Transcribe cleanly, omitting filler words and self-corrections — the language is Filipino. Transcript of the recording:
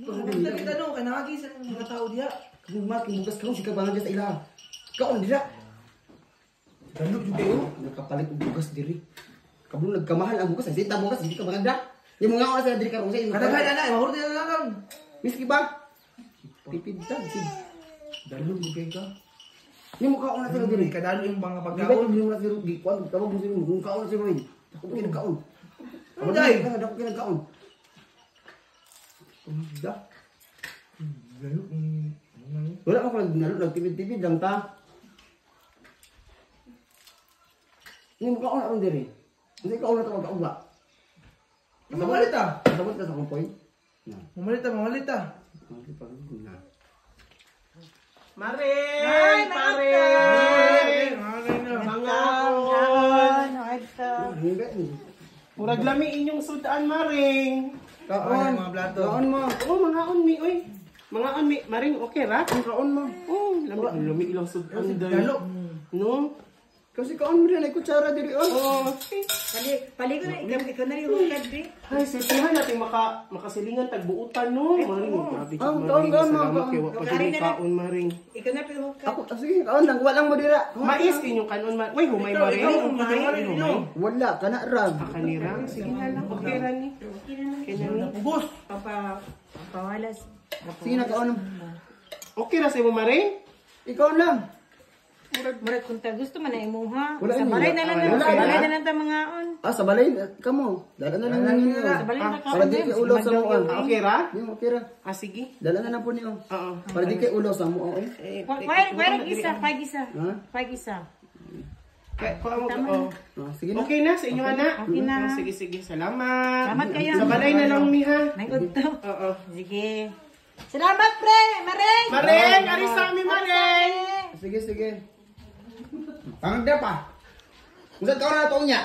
Kita no, kanagi sa mga tao diya. Kumat bugas karon si kabangan sa ilaha. Kaon dira. Dalog jud kayo. Nakapalit og bugas diri. Kablo nagkamahal ang bugas, sinta bugas hindi ka banganda. Yung mga oras diri karon sa imo. Kadaghan ana, mahurot na lang. Miski ba? Tipid ta, sig. Dalog jud kayo. Ni mo kaon na sila diri. Kadalo yung mga Kaon pagkaon. di mo na sila di kuan, tawag mo sila kung kaon na sila. Ako kinakaon. Ano dai? Ako kinakaon. Da. Dalog Wala ako nagtipid-tipid lang ta. Ni mo kaon na ron diri. Hindi kaon na tawag kaon ba? Mamalit ah. Sabot ka sa akong point. Na. Mamalit ah. Hindi pa rin na. Maring! Pare! Mangaon! Hindi. Murag lami inyong sudan, Maring. Kaon. mga plato. Kaon mo. Oh, mangaon mi, oy. Mangaon mi, Maring, okay ra? Kaon mo. Oh, lami ilang sudan dahil. Dalog. No? Kasi kaon mo rin ay kutsara diri. Oh. Pali ko na, ikaw na yung hukad, be. Ay, sisihan natin makasilingan tagbuutan, no? Maring, grabe siya, kaon, Maring. kaon, Salamat kaon. kay wa pa din kaon, Maring. Ikaw na yung hukad. Ako sige kaon lang walang mo dira. Mais inyong kanon, Maring. Uy, humay, Maring. Ikaw, Humay. Wala kana rag. Kanira, sige na lang. Okay ra ni. Kanya ni. Ubos. Papawalas. Sige na kaon. Okay ra sa imo, Maring? Ikaw lang. Murag kung ta gusto man na imuha. Wala Sa ini. balay na lang Wala, sa balay wala. na lang ta mga on. Sa balay kamo. Dala na lang ninyo. Sa balay na ka. Para di kay ulo sa mo. Okay ra? Di mo kira. Ah, sige. Dala na po niyo. Oo. Para di kay ulo sa mo. Wala isa, pag-isa. Ha? Pag-isa. Oh. Sige na. Okay na sa inyo, anak? Okay na. Sige, sige. Salamat. Salamat kayo. Sa balay na lang, Miha. May udto. Oo. Sige. Salamat, pre! Maring! Maring! Aris sa amin, Maring! Sige. Pangagda pa. Kung saan kaon na to niya?